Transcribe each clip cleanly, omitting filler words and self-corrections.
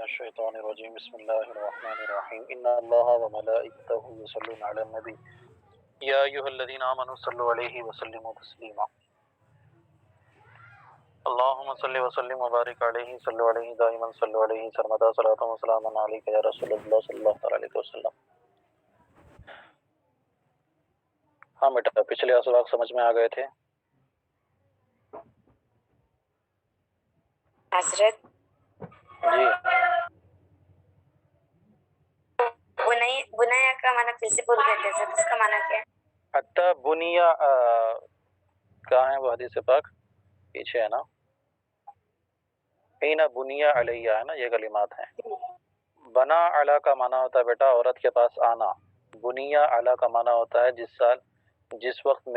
الشيطان الرجيم بسم الله الرحمن الرحيم إن الله وملائكته يصلون على النبي يا أيها الذين آمنوا صلوا عليه وسلموا تسليما اللهم صل وسلم وبارك عليه صلوا عليه دائما صلوا عليه سرمدا صلاة وسلاما عليك يا رسول الله صلی اللہ علیہ وسلم۔ ہاں بیٹا، پچھلے اسباق سمجھ میں آ گئے تھے؟ حضرت جی، بنایا کا معنی پرنسپل کہتے ہیں، اس کا معنی کیا ہے؟ حتی بنیا کہاں ہے وہ حدیث پاک؟ پیچھے ہے نا، حین بنیا علیہ ہے نا، یہ کلمات ہیں۔ بنا علی کا معنی ہوتا ہے بیٹا عورت کے پاس آنا، بنیا علی کا معنی ہوتا ہے جس وقت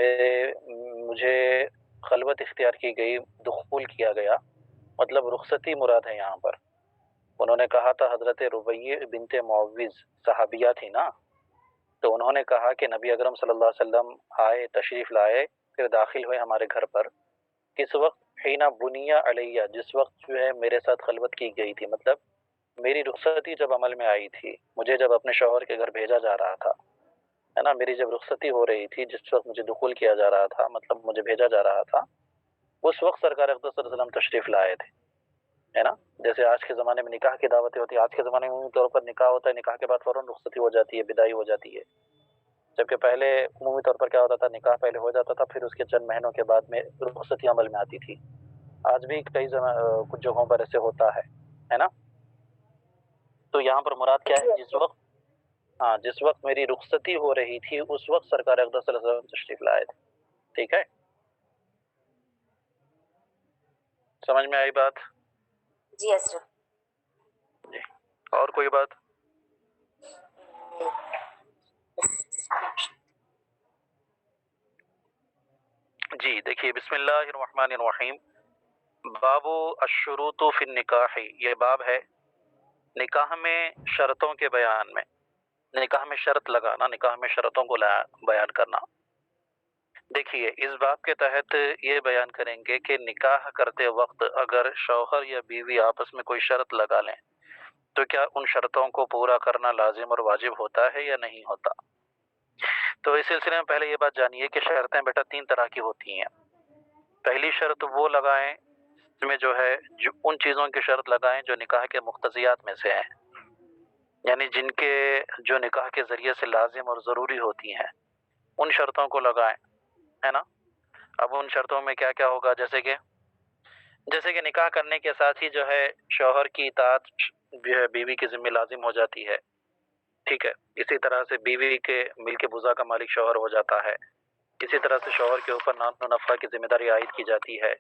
مجھے خلوت اختیار کی گئی، دخول کیا گیا، مطلب رخصتی مراد ہے یہاں پر۔ انہوں نے کہا تھا، حضرت ربیع بنت معوذ صحابیہ تھی نا، تو انہوں نے کہا کہ نبی اکرم صلی اللہ علیہ وسلم آئے، تشریف لائے، پھر داخل ہوئے ہمارے گھر پر، کس وقت؟ حین بنیا علیہ، جس وقت جو ہے میرے ساتھ خلوت کی گئی تھی، مطلب میری رخصتی جب عمل میں آئی تھی، مجھے جب اپنے شوہر کے گھر بھیجا جا رہا تھا، ہے نا، میری جب رخصتی ہو رہی تھی، جس وقت مجھے دخول کیا جا رہا تھا، مطلب مجھے بھیجا جا رہا تھا، اس وقت سرکار اقدس صلی اللہ علیہ وسلم تشریف لائے تھے، ہے نا۔ جیسے آج کے زمانے میں نکاح کی دعوتیں ہوتی ہیں، آج کے زمانے میں عمومی طور پر نکاح ہوتا ہے، نکاح کے بعد فوراً رخصتی ہو جاتی ہے، بدائی ہو جاتی ہے، جبکہ پہلے عمومی طور پر کیا ہوتا تھا، نکاح پہلے ہو جاتا تھا، پھر اس کے چند مہینوں کے بعد میں رخصتی عمل میں آتی تھی۔ آج بھی کچھ جگہوں پر ایسے ہوتا ہے نا۔ تو یہاں پر مراد کیا ہے؟ جس وقت میری رخصتی ہو رہی تھی، اس وقت سرکار اقدس صلی اللہ علیہ وسلم تشریف لائے تھے، ٹھیک ہے؟ سمجھ میں آئی بات؟ جی حضرت۔ جی، اور کوئی بات؟ جی دیکھیے، بسم اللہ الرحمن الرحیم، باب الشروط فی النکاح، یہ باب ہے نکاح میں شرطوں کے بیان میں، نکاح میں شرط لگانا، نکاح میں شرطوں کو بیان کرنا۔ دیکھیے، اس باب کے تحت یہ بیان کریں گے کہ نکاح کرتے وقت اگر شوہر یا بیوی آپس میں کوئی شرط لگا لیں تو کیا ان شرطوں کو پورا کرنا لازم اور واجب ہوتا ہے یا نہیں ہوتا؟ تو اس سلسلے میں پہلے یہ بات جانیے کہ شرطیں بیٹا 3 طرح کی ہوتی ہیں۔ پہلی شرط وہ لگائیں اس میں جو ہے ان چیزوں کی شرط لگائیں جو نکاح کے مقتضیات میں سے ہیں، یعنی جن کے جو نکاح کے ذریعے سے لازم اور ضروری ہوتی ہیں، ان شرطوں کو لگائیں، ہے نا۔ اب ان شرطوں میں کیا کیا ہوگا؟ جیسے کہ نکاح کرنے کے ساتھ ہی جو ہے شوہر کی اطاعت جو ہے بیوی کے ذمہ لازم ہو جاتی ہے، ٹھیک ہے۔ اسی طرح سے بیوی کے ملک بزا کا مالک شوہر ہو جاتا ہے، اسی طرح سے شوہر کے اوپر نان و نفقہ کی ذمہ داری عائد کی جاتی ہے،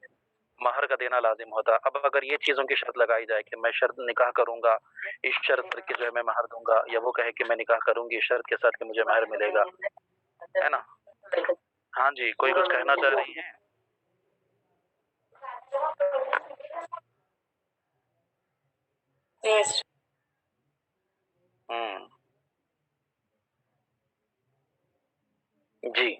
مہر کا دینا لازم ہوتا ہے۔ اب اگر یہ چیزوں کی شرط لگائی جائے کہ میں شرط نکاح کروں گا، اس شرط پر کہ جو ہے میں مہر دوں گا، یا وہ کہے کہ میں نکاح کروں گی اس شرط کے ساتھ کہ مجھے مہر ملے گا، ہے نا۔ ہاں جی، کوئی کچھ کہنا چاہ رہی ہیں؟ جی،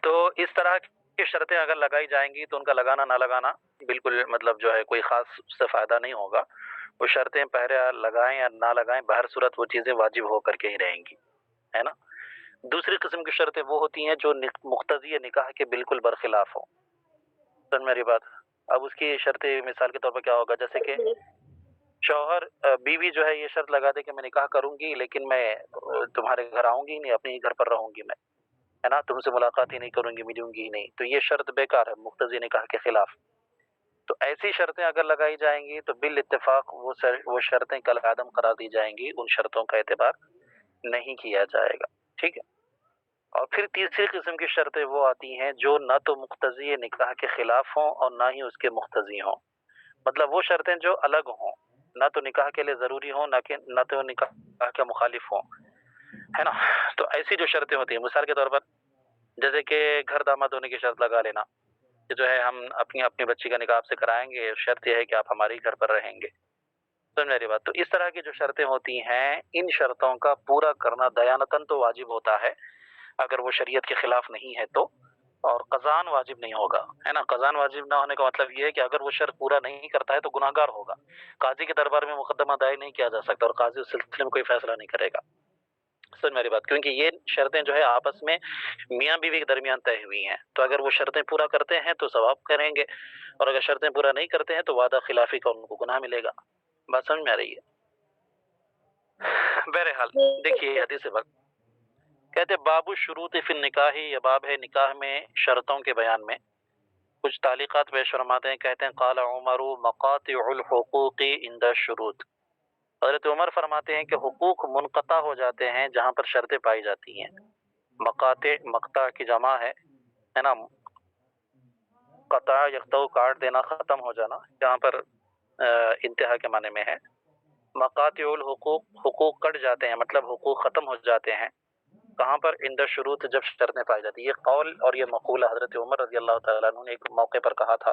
تو اس طرح کی شرطیں اگر لگائی جائیں گی تو ان کا لگانا نہ لگانا بالکل مطلب جو ہے کوئی خاص اس سے فائدہ نہیں ہوگا۔ وہ شرطیں پہلے لگائیں یا نہ لگائیں، بہر صورت وہ چیزیں واجب ہو کر کے ہی رہیں گی، ہے نا۔ دوسری قسم کی شرطیں وہ ہوتی ہیں جو مقتضی نکاح کے بالکل برخلاف ہوں۔ سمجھ میری بات؟ اب اس کی شرطیں مثال کے طور پر کیا ہوگا؟ جیسے کہ شوہر بیوی جو ہے یہ شرط لگا دے کہ میں نکاح کروں گی لیکن میں تمہارے گھر آؤں گی نہیں، اپنے ہی گھر پر رہوں گی میں، ہے نا، تم سے ملاقات ہی نہیں کروں گی، ملوں گی ہی نہیں، تو یہ شرط بیکار ہے، مقتضی نکاح کے خلاف۔ تو ایسی شرطیں اگر لگائی جائیں گی تو بالاتفاق وہ شرطیں کالعدم قرار دی جائیں گی، ان شرطوں کا اعتبار نہیں کیا جائے گا، ٹھیک ہے۔ اور پھر تیسری قسم کی شرطیں وہ آتی ہیں جو نہ تو مقتضی نکاح کے خلاف ہوں اور نہ ہی اس کے مقتضی ہوں، مطلب وہ شرطیں جو الگ ہوں، نہ تو نکاح کے لیے ضروری ہوں نہ تو نکاح کے مخالف ہوں، ہے نا۔ تو ایسی جو شرطیں ہوتی ہیں، مثال کے طور پر جیسے کہ گھر داماد ہونے کی شرط لگا لینا کہ جو ہے ہم اپنی بچی کا نکاح آپ سے کرائیں گے، شرط یہ ہے کہ آپ ہمارے گھر پر رہیں گے، سمجھ میری بات؟ تو اس طرح کی جو شرطیں ہوتی ہیں، ان شرطوں کا پورا کرنا دیانتاً تو واجب ہوتا ہے اگر وہ شریعت کے خلاف نہیں ہے تو، اور قضان واجب نہیں ہوگا، ہے نا۔ قضان واجب نہ ہونے کا مطلب یہ ہے کہ اگر وہ شرط پورا نہیں کرتا ہے تو گناہ گار ہوگا، قاضی کے دربار میں مقدمہ دائر نہیں کیا جا سکتا اور قاضی اس سلسلے میں کوئی فیصلہ نہیں کرے گا۔ سمجھ میری بات، کیونکہ یہ شرطیں جو ہے آپس میں میاں بیوی کے درمیان طے ہوئی ہیں، تو اگر وہ شرطیں پورا کرتے ہیں تو ثواب کریں گے، اور اگر شرطیں پورا نہیں کرتے ہیں تو وعدہ خلافی کا ان کو گناہ ملے گا۔ بات سمجھ میں آ رہی ہے؟ بہرحال دیکھیے حدیث وقت کہتے باب الشروط فی النکاح، یہ باب ہے نکاح میں شرطوں کے بیان میں۔ کچھ تعلیقات پیش فرماتے ہیں، کہتے ہیں قال عمر مقاطع الحقوق عند الشروط، حضرت عمر فرماتے ہیں کہ حقوق منقطع ہو جاتے ہیں جہاں پر شرطیں پائی جاتی ہیں۔ مقاطع مقطع کی جمع ہے نا، قطع یقطع کاٹ دینا، ختم ہو جانا، جہاں پر انتہا کے معنی میں ہے۔ مقاطع الحقوق، حقوق کٹ جاتے ہیں، مطلب حقوق ختم ہو جاتے ہیں کہاں پر؟ عند شروط، جب شرطیں پائی جاتی ہیں۔ یہ قول اور یہ مقولہ حضرت عمر رضی اللہ تعالیٰ عنہ نے ایک موقع پر کہا تھا۔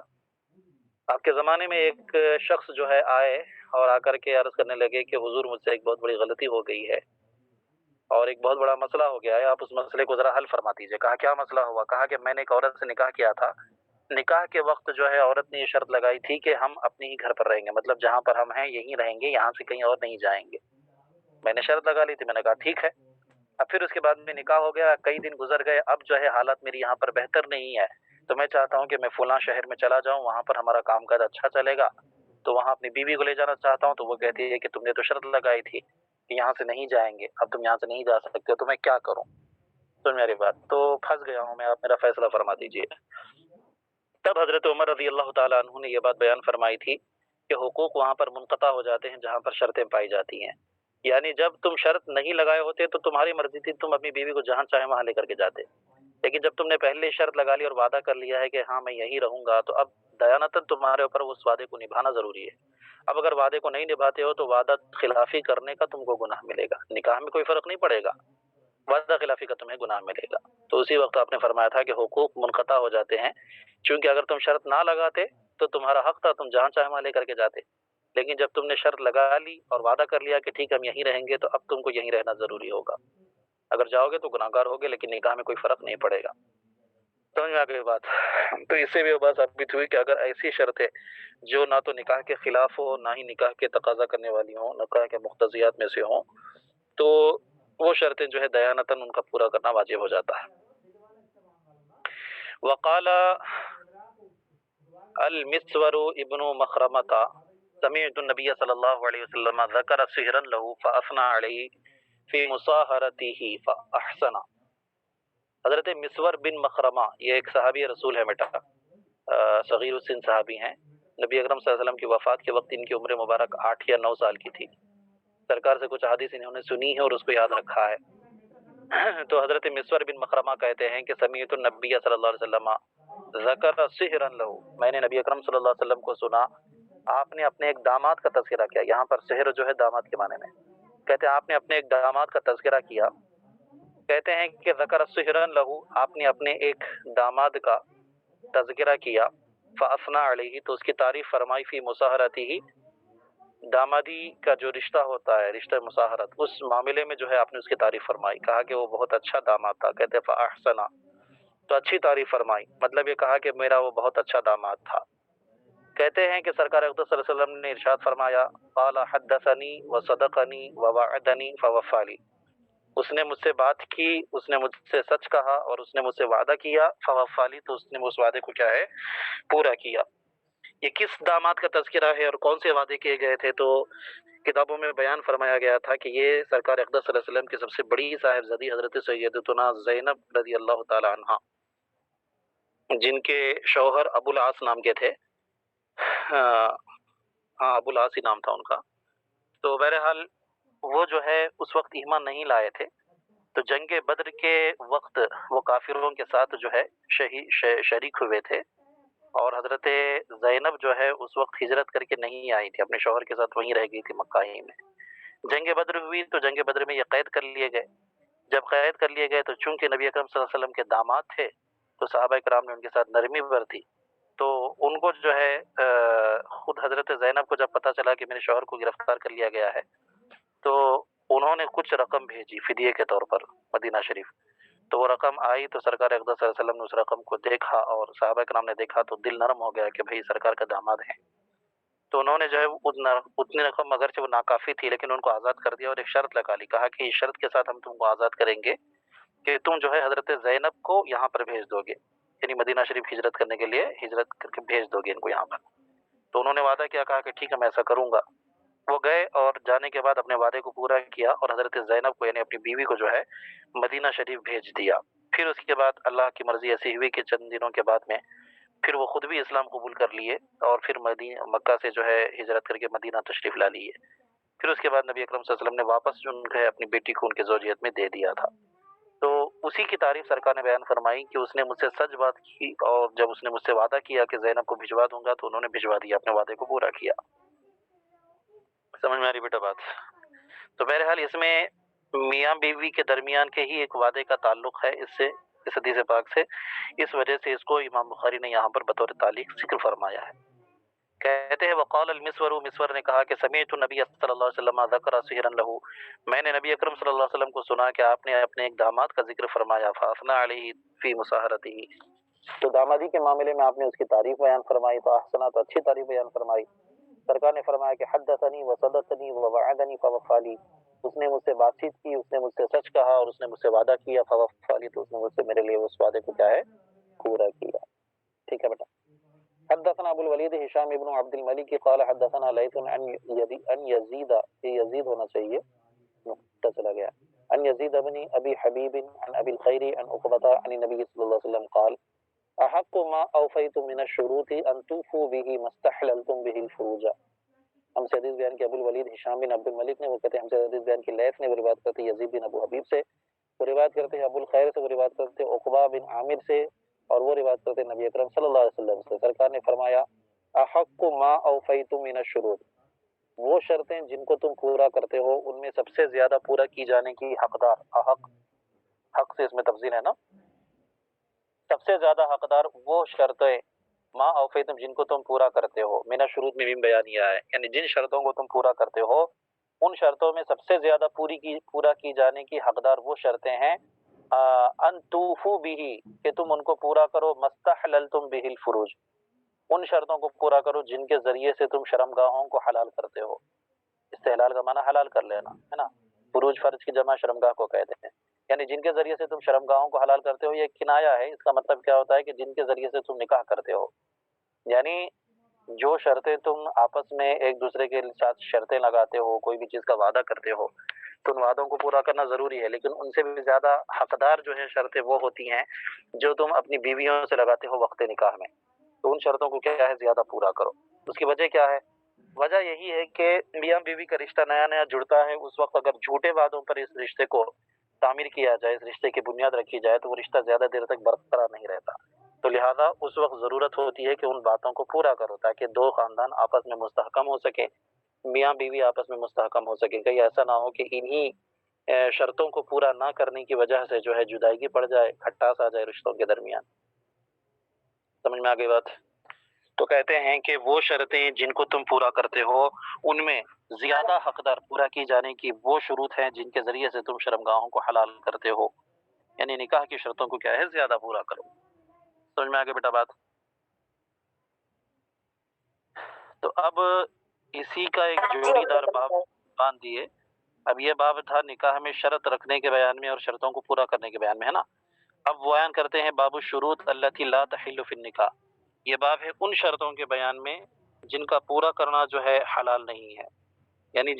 آپ کے زمانے میں ایک شخص جو ہے آئے اور آ کر کے عرض کرنے لگے کہ حضور مجھ سے ایک بہت بڑی غلطی ہو گئی ہے اور ایک بہت بڑا مسئلہ ہو گیا ہے، آپ اس مسئلے کو ذرا حل فرما دیجیے۔ کہا کیا مسئلہ ہوا؟ کہا کہ میں نے ایک عورت سے نکاح کیا تھا، نکاح کے وقت جو ہے عورت نے یہ شرط لگائی تھی کہ ہم اپنے ہی گھر پر رہیں گے، مطلب جہاں پر ہم ہیں یہیں رہیں گے، یہاں سے کہیں اور نہیں جائیں گے۔ میں نے شرط لگا لی تھی، میں نے کہا ٹھیک ہے۔ اب پھر اس کے بعد میں نکاح ہو گیا، کئی دن گزر گئے، اب جو ہے حالات میری یہاں پر بہتر نہیں ہے، تو میں چاہتا ہوں کہ میں فلاں شہر میں چلا جاؤں، وہاں پر ہمارا کام کاج اچھا چلے گا، تو وہاں اپنی بیوی کو لے جانا چاہتا ہوں۔ تو وہ کہتی ہے کہ تم نے تو شرط لگائی تھی کہ یہاں سے نہیں جائیں گے، اب تم یہاں سے نہیں جا سکتے، تو میں کیا کروں؟ سن میری بات، تو پھنس گیا ہوں میں، آپ میرا فیصلہ فرما دیجیے۔ تب حضرت عمر رضی اللہ تعالیٰ عنہ نے یہ بات بیان فرمائی تھی کہ حقوق وہاں پر منقطع ہو جاتے ہیں جہاں پر شرطیں پائی جاتی ہیں، یعنی جب تم شرط نہیں لگائے ہوتے تو تمہاری مرضی تھی، تم اپنی بیوی کو جہاں چاہے وہاں لے کر کے جاتے، لیکن جب تم نے پہلے شرط لگا لی اور وعدہ کر لیا ہے کہ ہاں میں یہیں رہوں گا، تو اب دیانتاً تمہارے اوپر اس وعدے کو نبھانا ضروری ہے۔ اب اگر وعدے کو نہیں نبھاتے ہو تو وعدہ خلافی کرنے کا تم کو گناہ ملے گا، نکاح میں کوئی فرق نہیں پڑے گا، وعدہ خلافی کا تمہیں گناہ ملے گا۔ تو اسی وقت آپ نے فرمایا تھا کہ حقوق منقطع ہو جاتے ہیں، چونکہ اگر تم شرط نہ لگاتے تو تمہارا حق تھا، تم جہاں چاہے وہاں لے کر کے جاتے، لیکن جب تم نے شرط لگا لی اور وعدہ کر لیا کہ ٹھیک ہم یہیں رہیں گے، تو اب تم کو یہیں رہنا ضروری ہوگا۔ اگر جاؤ گے تو گناہ گار ہوگے، لیکن نکاح میں کوئی فرق نہیں پڑے گا۔ سمجھ میں آ گئی بات؟ تو اس سے بھی وہ بات ثابت ہوئی کہ اگر ایسی شرطیں جو نہ تو نکاح کے خلاف ہو، نہ ہی نکاح کے تقاضا کرنے والی ہوں، نکاح کے مقتضیات میں سے ہوں، تو وہ شرطیں جو ہے دیانتاً ان کا پورا کرنا واجب ہو جاتا ہے۔ وقال المسور ابن مخرمۃ سمعت النبی صلی اللہ علیہ وسلم ذکر سحرا له فاثنى علیہ فی مصاہرته فاحسن۔ حضرت مسور بن مخرمہ یہ ایک صحابی رسول ہے بیٹا، صغیر السن صحابی ہیں۔ نبی اکرم صلی اللہ علیہ وسلم کی وفات کے وقت ان کی عمر مبارک 8 یا 9 سال کی تھی۔ سرکار سے کچھ حدیث انہوں نے سنی ہے اور اس کو یاد رکھا ہے۔ تو حضرت مسور بن مخرمہ کہتے ہیں کہ سمیعت النبی صلی اللہ علیہ وسلم ذکر سحرا له، میں نے نبی اکرم صلی اللہ علیہ وسلم کو سنا، آپ نے اپنے ایک داماد کا تذکرہ کیا۔ یہاں پر سحر جو ہے داماد کے معنی میں، کہتے ہیں آپ نے اپنے ایک داماد کا تذکرہ کیا۔ کہتے ہیں کہ ذکر سحرا له، آپ نے اپنے ایک داماد کا تذکرہ کیا، فاثنى علیہ، تو اس کی تعریف فرمائی، فی مصاہرته، دامادی کا جو رشتہ ہوتا ہے، رشتہ مصاہرت، اس معاملے میں جو ہے آپ نے اس کی تعریف فرمائی، کہا کہ وہ بہت اچھا داماد تھا۔ کہتے ہیں فاحسن، تو اچھی تعریف فرمائی، مطلب یہ کہا کہ میرا وہ بہت اچھا داماد تھا۔ کہتے ہیں کہ سرکار اقدس صلی اللہ علیہ وسلم نے ارشاد فرمایا، قال حدثنی وصدقنی ووعدنی فوفى لي، اس نے مجھ سے بات کی، اس نے مجھ سے سچ کہا اور اس نے مجھ سے وعدہ کیا، فوفى لي، تو اس نے اس وعدے کو کیا ہے؟ پورا کیا۔ یہ کس داماد کا تذکرہ ہے اور کون سے وعدے کیے گئے تھے؟ تو کتابوں میں بیان فرمایا گیا تھا کہ یہ سرکار اقدس صلی اللہ علیہ وسلم کی سب سے بڑی صاحبزادی حضرت سیدتنا زینب رضی اللہ تعالی عنہا، جن کے شوہر ابو العاص نام کے تھے، ہاں ابو العاص ہی نام تھا ان کا۔ تو بہرحال وہ جو ہے اس وقت ایمان نہیں لائے تھے، تو جنگ بدر کے وقت وہ کافروں کے ساتھ جو ہے شریک ہوئے تھے، اور حضرت زینب جو ہے اس وقت ہجرت کر کے نہیں آئی تھی، اپنے شوہر کے ساتھ وہیں رہ گئی تھی مکہ ہی میں۔ جنگ بدر ہوئی تو جنگ بدر میں یہ قید کر لیے گئے۔ جب قید کر لیے گئے تو چونکہ نبی اکرم صلی اللہ علیہ وسلم کے داماد تھے تو صحابہ کرام نے ان کے ساتھ نرمی برتی، تو ان کو جو ہے خود حضرت زینب کو جب پتہ چلا کہ میرے شوہر کو گرفتار کر لیا گیا ہے، تو انہوں نے کچھ رقم بھیجی فدیے کے طور پر مدینہ شریف، تو وہ رقم آئی تو سرکار اقدس صلی اللہ علیہ وسلم نے اس رقم کو دیکھا اور صحابہ کرام نے دیکھا تو دل نرم ہو گیا کہ بھئی سرکار کا داماد ہے. تو انہوں نے جو ہے اتنی رقم اگرچہ وہ ناکافی تھی لیکن ان کو آزاد کر دیا اور ایک شرط لگا لی. کہا کہ اس شرط کے ساتھ ہم تم کو آزاد کریں گے کہ تم جو ہے حضرت زینب کو یہاں پر بھیج دو گے، یعنی مدینہ شریف ہجرت کرنے کے لیے ہجرت کر کے بھیج دو گے ان کو یہاں پر. تو انہوں نے وعدہ کیا، کہا کہ ٹھیک ہے میں ایسا کروں گا. وہ گئے اور جانے کے بعد اپنے وعدے کو پورا کیا اور حضرت زینب کو یعنی اپنی بیوی کو جو ہے مدینہ شریف بھیج دیا. پھر اس کے بعد اللہ کی مرضی ایسی ہوئی کہ چند دنوں کے بعد میں پھر وہ خود بھی اسلام قبول کر لیے اور پھر مکہ سے جو ہے ہجرت کر کے مدینہ تشریف لا لیے. پھر اس کے بعد نبی اکرم صلی اللہ علیہ وسلم نے واپس جو ہے اپنی بیٹی کو ان کے زوجیت میں دے دیا تھا. تو اسی کی تعریف سرکار نے بیان فرمائی کہ اس نے مجھ سے سچ بات کی اور جب اس نے مجھ سے وعدہ کیا کہ زینب کو بھجوا دوں گا تو انہوں نے بھجوا دیا، اپنے وعدے کو پورا کیا. سمجھ میں آ رہی بیٹا بات؟ تو بہرحال اس میں میاں بیوی کے درمیان کے ہی ایک وعدے کا تعلق ہے اس سے، اس حدیث پاک سے. اس وجہ سے اس کو امام بخاری نے یہاں پر بطور تعلیق ذکر فرمایا ہے. کہتے ہیں وقال المسور، مسور نے کہا کہ سمعت النبی صلی اللہ علیہ وسلم ذکر سحرا لہ، میں نے نبی اکرم صلی اللہ علیہ وسلم کو سنا کہ آپ نے اپنے ایک داماد کا ذکر فرمایا. فاثنى علیہ فی مساہرتہ، تو دامادی کے معاملے میں آپ نے اس کی تعریف بیان فرمائی. تو احسنا، تو اچھی تعریف بیان فرمائی. سرکار نے فرمایا کہ حدثنی وصدقنی ووعدنی فوفى لي، اس نے مجھ سے بات چیت کی، اس نے مجھ سے سچ کہا اور اس نے مجھ سے وعدہ کیا. فوفى لي، تو اس نے مجھ سے میرے لیے اس وعدے کو کیا ہے، پورا کیا. ٹھیک ہے بیٹا. حدثنا ابو الولید ہشام ابن عبد الملک قال حدثنا لیث ان یزید، یہ یزید ہونا چاہیے، نقطہ چلا گیا، ان یزید بن ابی حبیب عن ابی الخیر عن عقبہ عن النبی صلی اللہ علیہ وسلم قال احق ما اوفیتم من الشروط ان توفوا به ما استحللتم به الفروج. ہم سے حدیث بیان کی ابو الولید ہشام بن عبد الملک نے، وہ کہتے ہیں ہم سے حدیث بیان کی لیث نے، وہ روایت کرتے ہیں یزید بن ابو حبیب سے، وہ روایت کرتے ہیں ابو الخیر سے، وہ روایت کرتے ہیں عقبہ بن عامر سے، اور وہ روایت کرتے ہیں نبی اکرم صلی اللہ علیہ وسلم سے. سرکار نے فرمایا احق ما اوفیتم من الشروط، وہ شرطیں جن کو تم پورا کرتے ہو ان میں سب سے زیادہ پورا کی جانے کی حقدار، احق، حق سے اس میں تفضیل ہے نا، سب سے زیادہ حقدار وہ شرطیں ما اوفیتم جن کو تم پورا کرتے ہو. من الشروط میں بھی بیانیہ ہے، یعنی جن شرطوں کو تم پورا کرتے ہو ان شرطوں میں سب سے زیادہ پورا کی جانے کی حقدار وہ شرطیں ہیں ان توفوا به، کہ تم ان کو پورا کرو، مستحللتم به الفروج، ان شرطوں کو پورا کرو جن کے ذریعے سے تم شرمگاہوں کو حلال کرتے ہو. استحلال کا معنی حلال کر لینا ہے نا، فروج فرج کی جمع شرمگاہ کو کہتے ہیں، یعنی جن کے ذریعے سے تم شرمگاہوں کو حلال کرتے ہو. یہ کنایا ہے، اس کا مطلب کیا ہوتا ہے کہ جن کے ذریعے سے تم نکاح کرتے ہو، یعنی جو شرطیں تم آپس میں ایک دوسرے کے ساتھ شرطیں لگاتے ہو، کوئی بھی چیز کا وعدہ کرتے ہو تو ان وعدوں کو پورا کرنا ضروری ہے، لیکن ان سے بھی زیادہ حقدار جو ہے شرطیں وہ ہوتی ہیں جو تم اپنی بیویوں سے لگاتے ہو وقت نکاح میں. تو ان شرطوں کو کیا ہے، زیادہ پورا کرو. اس کی وجہ کیا ہے؟ وجہ یہی ہے کہ میاں بیوی کا رشتہ نیا نیا جڑتا ہے، اس وقت اگر جھوٹے وعدوں پر اس رشتے کو تعمیر کیا جائے، اس رشتے کی بنیاد رکھی جائے تو وہ رشتہ زیادہ دیر تک برقرار نہیں رہتا. تو لہٰذا اس وقت ضرورت ہوتی ہے کہ ان باتوں کو پورا کرو تاکہ دو خاندان آپس میں مستحکم ہو سکے، میاں بیوی آپس میں مستحکم ہو سکے. کہیں ایسا نہ ہو کہ انہی شرطوں کو پورا نہ کرنے کی وجہ سے جو ہے جدائیگی پڑ جائے، کھٹاس آ جائے رشتوں کے درمیان. سمجھ میں آ گئی بات؟ تو کہتے ہیں کہ وہ شرطیں جن کو تم پورا کرتے ہو ان میں زیادہ حقدار پورا کی جانے کی وہ شروط ہیں جن کے ذریعے سے تم شرمگاہوں کو حلال کرتے ہو، یعنی نکاح کی شرطوں کو کیا ہے، زیادہ پورا کرو. سمجھ میں آگے بیٹا بات؟ تو اب اسی کا ایک جوڑی دار باب باندھ دیے. اب یہ باب تھا نکاح میں شرط رکھنے کے بیان میں اور شرطوں کو پورا کرنے کے بیان میں، ہے نا. اب بیان کرتے ہیں باب الشروط التي لا تحل فی النکاح. یہ باب ہے ان شرطوں کے بیان میں جن کا پورا کرنا جو ہے حلال نہیں ہے، یعنی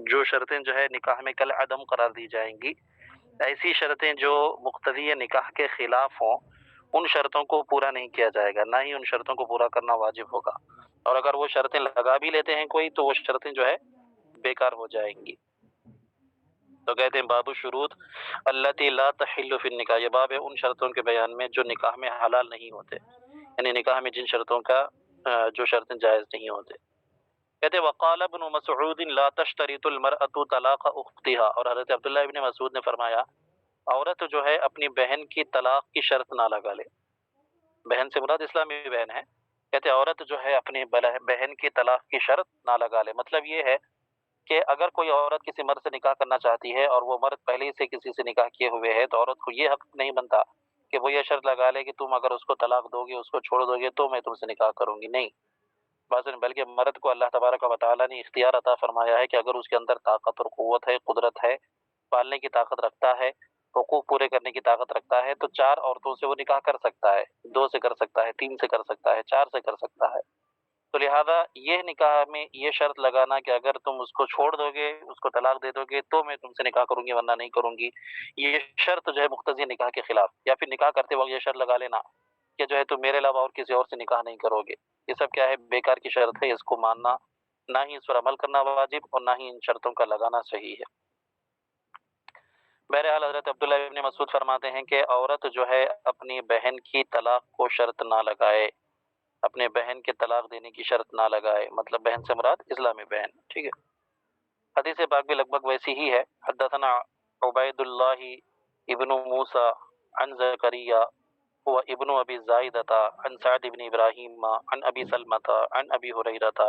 جو شرطیں جو ہے نکاح میں کل عدم قرار دی جائیں گی، ایسی شرطیں جو مقتضی نکاح کے خلاف ہوں ان شرطوں کو پورا نہیں کیا جائے گا، نہ ہی ان شرطوں کو پورا کرنا واجب ہوگا. اور اگر وہ شرطیں لگا بھی لیتے ہیں کوئی تو وہ شرطیں جو ہے بیکار ہو جائیں گی. تو کہتے ہیں باب الشروط التي لا تحل فی النکاح، یہ باب ہے ان شرطوں کے بیان میں جو نکاح میں حلال نہیں ہوتے، یعنی نکاح میں جن شرطوں کا جو شرطیں جائز نہیں ہوتے. کہتے وقال ابن مسعود لا تشترط المرأة طلاق اختها، اور حضرت عبداللہ ابن مسعود نے فرمایا عورت جو ہے اپنی بہن کی طلاق کی شرط نہ لگا لے. بہن سے مراد اسلامی بہن ہے. کہتے عورت جو ہے اپنی بہن کی طلاق کی شرط نہ لگا لے. مطلب یہ ہے کہ اگر کوئی عورت کسی مرد سے نکاح کرنا چاہتی ہے اور وہ مرد پہلے ہی سے کسی سے نکاح کیے ہوئے ہے، تو عورت کو یہ حق نہیں بنتا کہ وہ یہ شرط لگا لے کہ تم اگر اس کو طلاق دو گے، اس کو چھوڑ دو گے تو میں تم سے نکاح کروں گی. نہیں، بلکہ مرد کو اللہ تبارک و تعالیٰ نے اختیار عطا فرمایا ہے کہ اگر اس کے اندر طاقت اور قوت ہے، قدرت ہے، پالنے کی طاقت رکھتا ہے، حقوق پورے کرنے کی طاقت رکھتا ہے، تو 4 عورتوں سے وہ نکاح کر سکتا ہے، 2 سے کر سکتا ہے، 3 سے کر سکتا ہے، 4 سے کر سکتا ہے. تو لہذا یہ نکاح میں یہ شرط لگانا کہ اگر تم اس کو چھوڑ دو گے، اس کو طلاق دے دو گے تو میں تم سے نکاح کروں گی ورنہ نہیں کروں گی، یہ شرط جو ہے مقتضی نکاح کے خلاف. یا پھر نکاح کرتے وقت یہ شرط لگا لینا کہ جو ہے تم میرے علاوہ اور کسی اور سے نکاح نہیں کرو گے، یہ سب کیا ہے؟ بیکار کی شرط ہے. اس کو ماننا، نہ ہی اس پر عمل کرنا واجب اور نہ ہی ان شرطوں کا لگانا صحیح ہے. بہرحال حضرت عبداللہ ابن مسعود فرماتے ہیں کہ عورت جو ہے اپنی بہن کی طلاق کو شرط نہ لگائے، اپنے بہن کے طلاق دینے کی شرط نہ لگائے. مطلب بہن سے مراد اسلامی بہن. ٹھیک ہے. حدیث پاک بھی لگ بھگ ویسی ہی ہے. حدثنا عبید اللہ ابن موسیٰ عن زکریہ هو ابن ابی زائدۃ عن سعد بن ابراہیم عن ابی سلمۃ عن ابی ہریرۃ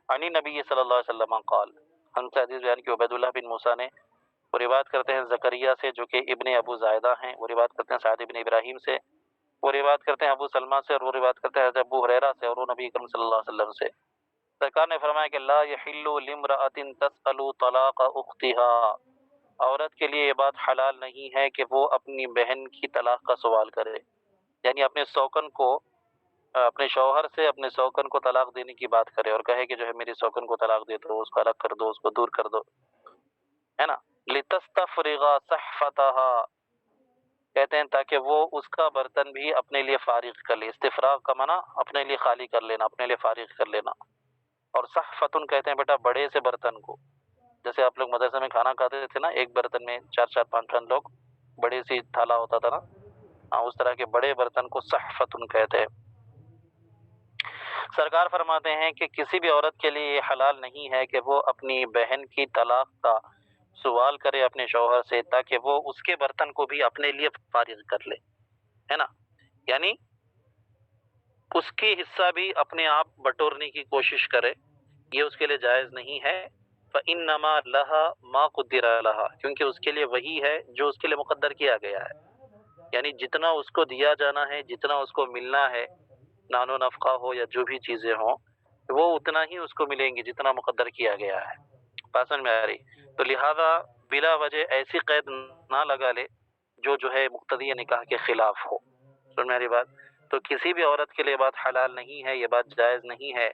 عن نبی صلی اللہ علیہ وسلم قال. ہم سے حدیث بیان کی عبید اللہ بن موسیٰ نے، وہ روایت کرتے ہیں زکریہ سے جو کہ ابن ابو زائدہ ہیں، وہ روایت کرتے ہیں سعد بن ابراہیم سے، وہ روایت کرتے ہیں ابو سلمہ سے، اور وہ روایت کرتے ہیں حضرت ابو ہریرہ سے، اور وہ نبی اکرم صلی اللہ علیہ وسلم سے. سرکار نے فرمایا کہ لا یحل لامرأۃ تسأل طلاق اختها، عورت کے لیے یہ بات حلال نہیں ہے کہ وہ اپنی بہن کی طلاق کا سوال کرے، یعنی اپنے سوکن کو، اپنے شوہر سے اپنے سوکن کو طلاق دینے کی بات کرے اور کہے کہ جو ہے میری سوکن کو طلاق دے دو، اس کو الگ کر دو، اس کو دور کر دو، ہے نا. لتستفرغ صحفتها، کہتے ہیں تاکہ وہ اس کا برتن بھی اپنے لیے فارغ کر لے. استفراغ کا معنی اپنے لیے خالی کر لینا، اپنے لیے فارغ کر لینا. اور صحفتن کہتے ہیں بیٹا بڑے سے برتن کو، جیسے آپ لوگ مدرسے میں کھانا کھاتے تھے نا، ایک برتن میں 4 5 لوگ، بڑے سی تھالا ہوتا تھا نا، اس طرح کے بڑے برتن کو صحفتن کہتے ہیں. سرکار فرماتے ہیں کہ کسی بھی عورت کے لیے یہ حلال نہیں ہے کہ وہ اپنی بہن کی طلاق کا سوال کرے اپنے شوہر سے تاکہ وہ اس کے برتن کو بھی اپنے لیے فارغ کر لے، ہے نا. یعنی اس کی حصہ بھی اپنے آپ بٹورنے کی کوشش کرے، یہ اس کے لیے جائز نہیں ہے. فإنما لها ما قدر لها، کیونکہ اس کے لیے وہی ہے جو اس کے لیے مقدر کیا گیا ہے. یعنی جتنا اس کو دیا جانا ہے، جتنا اس کو ملنا ہے، نان و نفقہ ہو یا جو بھی چیزیں ہوں، وہ اتنا ہی اس کو ملیں گی جتنا مقدر کیا گیا ہے. بات سمجھ میں آ رہی؟ تو لہذا بلا وجہ ایسی قید نہ لگا لے جو ہے مقتضی نکاح کے خلاف ہو. سمجھ میں آ رہی بات؟ تو کسی بھی عورت کے لیے بات حلال نہیں ہے، یہ بات جائز نہیں ہے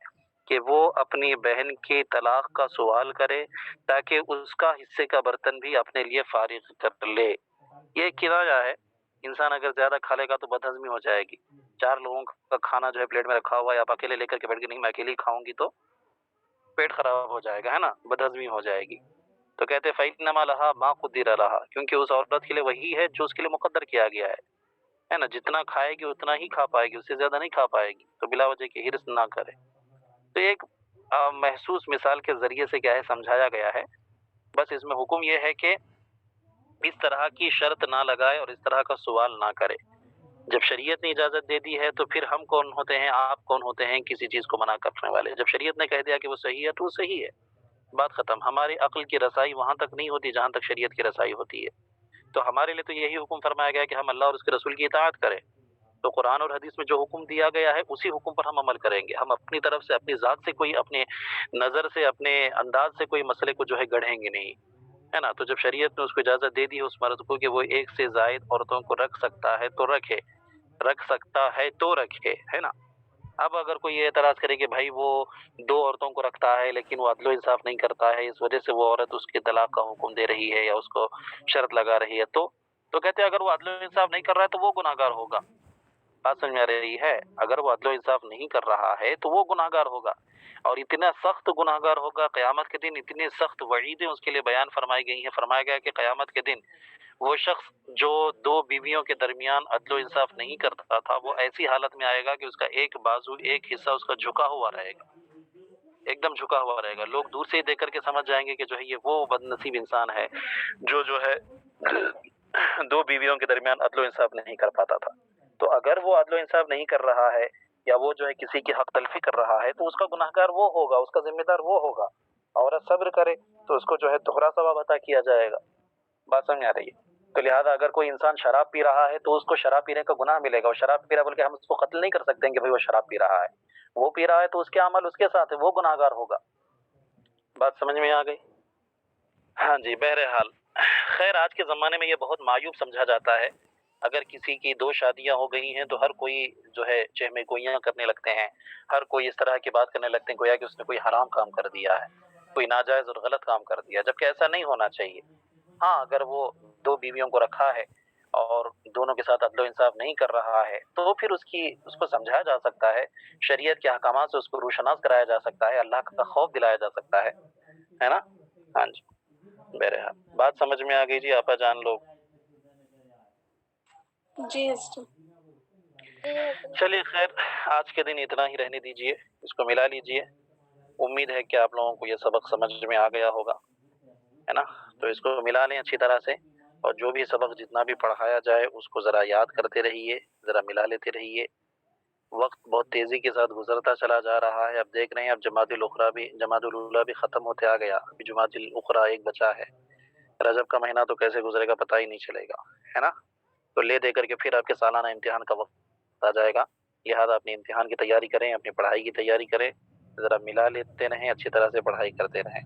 کہ وہ اپنی بہن کی طلاق کا سوال کرے تاکہ اس کا حصے کا برتن بھی اپنے لیے فارغ کر لے. یہ کنایا ہے. انسان اگر زیادہ کھا لے گا تو بدہضمی ہو جائے گی. 4 لوگوں کا کھانا جو ہے پلیٹ میں رکھا ہوا ہے، آپ اکیلے لے کر کے بیٹھ کے نہیں میں اکیلے ہی کھاؤں گی تو پیٹ خراب ہو جائے گا، ہے نا، بدہضمی ہو جائے گی. تو کہتے فإنما لها ما قدر لها، کیونکہ اس عورت کے لیے وہی ہے جو اس کے لیے مقدر کیا گیا ہے نا. جتنا کھائے گی اتنا ہی کھا پائے گی، اس سے زیادہ نہیں کھا پائے گی. تو بلا وجہ کی حرص نہ کرے. تو ایک محسوس مثال کے ذریعے سے کیا ہے سمجھایا گیا ہے. بس اس میں حکم یہ ہے کہ اس طرح کی شرط نہ لگائے اور اس طرح کا سوال نہ کرے. جب شریعت نے اجازت دے دی ہے تو پھر ہم کون ہوتے ہیں، آپ کون ہوتے ہیں کسی چیز کو منع کرنے والے. جب شریعت نے کہہ دیا کہ وہ صحیح ہے تو وہ صحیح ہے، بات ختم. ہماری عقل کی رسائی وہاں تک نہیں ہوتی جہاں تک شریعت کی رسائی ہوتی ہے. تو ہمارے لیے تو یہی حکم فرمایا گیا کہ ہم اللہ اور اس کے رسول کی اطاعت کریں. تو قرآن اور حدیث میں جو حکم دیا گیا ہے اسی حکم پر ہم عمل کریں گے. ہم اپنی طرف سے، اپنی ذات سے کوئی، اپنے نظر سے، اپنے انداز سے کوئی مسئلے کو جو ہے گڑھیں گے نہیں، ہے نا. تو جب شریعت نے اس کو اجازت دے دی ہے اس مرد کو کہ وہ 1 سے زائد عورتوں کو رکھ سکتا ہے تو رکھے، رکھ سکتا ہے تو رکھے، ہے نا. اب اگر کوئی یہ اعتراض کرے کہ بھائی وہ 2 عورتوں کو رکھتا ہے لیکن وہ عدل و انصاف نہیں کرتا ہے، اس وجہ سے وہ عورت اس کے طلاق کا حکم دے رہی ہے یا اس کو شرط لگا رہی ہے، تو کہتے ہیں اگر وہ عدل و انصاف نہیں کر رہا ہے تو وہ گناہگار ہوگا. بات سمجھ میں آ رہی ہے؟ اگر وہ عدل و انصاف نہیں کر رہا ہے تو وہ گناہگار ہوگا، اور اتنا سخت گناہگار ہوگا. قیامت کے دن اتنی سخت وعیدیں اس کے لیے بیان فرمائی گئی ہیں. فرمایا گیا کہ قیامت کے دن وہ شخص جو 2 بیویوں کے درمیان عدل و انصاف نہیں کرتا تھا، وہ ایسی حالت میں آئے گا کہ اس کا ایک بازو، ایک حصہ اس کا جھکا ہوا رہے گا، ایک دم جھکا ہوا رہے گا. لوگ دور سے ہی دیکھ کر کے سمجھ جائیں گے کہ جو ہے یہ وہ بد نصیب انسان ہے جو ہے 2 بیویوں کے درمیان عدل و انصاف نہیں کر پاتا تھا. تو اگر وہ عدل و انصاف نہیں کر رہا ہے یا وہ جو ہے کسی کی حق تلفی کر رہا ہے تو اس کا گناہگار وہ ہوگا، اس کا ذمہ دار وہ ہوگا. عورت صبر کرے تو اس کو جو ہے دوہرا ثواب عطا کیا جائے گا. بات سمجھ آ رہی ہے؟ تو لہٰذا اگر کوئی انسان شراب پی رہا ہے تو اس کو شراب پینے کا گناہ ملے گا. اور شراب پی رہا ہے بول کے ہم اس کو قتل نہیں کر سکتے ہیں کہ بھائی وہ شراب پی رہا ہے. وہ پی رہا ہے تو اس کے عمل اس کے ساتھ ہے، وہ گناہ گار ہوگا. بات سمجھ میں آ گئی؟ ہاں جی. بہرحال خیر آج کے زمانے میں یہ بہت معیوب سمجھا جاتا ہے. اگر کسی کی 2 شادیاں ہو گئی ہیں تو ہر کوئی جو ہے چہمے گوئیاں کرنے لگتے ہیں، ہر کوئی اس طرح کی بات کرنے لگتے ہیں گویا کہ اس نے کوئی حرام کام کر دیا ہے، کوئی ناجائز اور غلط کام کر دیا، جبکہ ایسا نہیں ہونا چاہیے. ہاں اگر وہ 2 بیویوں کو رکھا ہے اور دونوں کے ساتھ عدل و انصاف نہیں کر رہا ہے تو پھر اس کو سمجھایا جا سکتا ہے، شریعت کے احکامات سے اس کو روشناس کرایا جا سکتا ہے، اللہ کا خوف دلایا جا سکتا ہے نا. ہاں جی. بہرحال بات سمجھ میں آ گئی جی آپا جان لوگ؟ جی حضرت. چلیے خیر آج کے دن اتنا ہی رہنے دیجئے، اس کو ملا لیجئے. امید ہے کہ آپ لوگوں کو یہ سبق سمجھ میں آ گیا ہوگا، ہے نا. تو اس کو ملا لیں اچھی طرح سے، اور جو بھی سبق جتنا بھی پڑھایا جائے اس کو ذرا یاد کرتے رہیے، ذرا ملا لیتے رہیے. وقت بہت تیزی کے ساتھ گزرتا چلا جا رہا ہے. اب دیکھ رہے ہیں اب جمادی الاولیٰ بھی ختم ہوتے آ گیا، ابھی جمادی الاخری ایک بچا ہے. رجب کا مہینہ تو کیسے گزرے گا پتہ ہی نہیں چلے گا، ہے نا. تو لے دے کر کے پھر آپ کے سالانہ امتحان کا وقت آ جائے گا. لہٰذا اپنے امتحان کی تیاری کریں، اپنی پڑھائی کی تیاری کریں، ذرا ملا لیتے رہیں، اچھی طرح سے پڑھائی کرتے رہیں.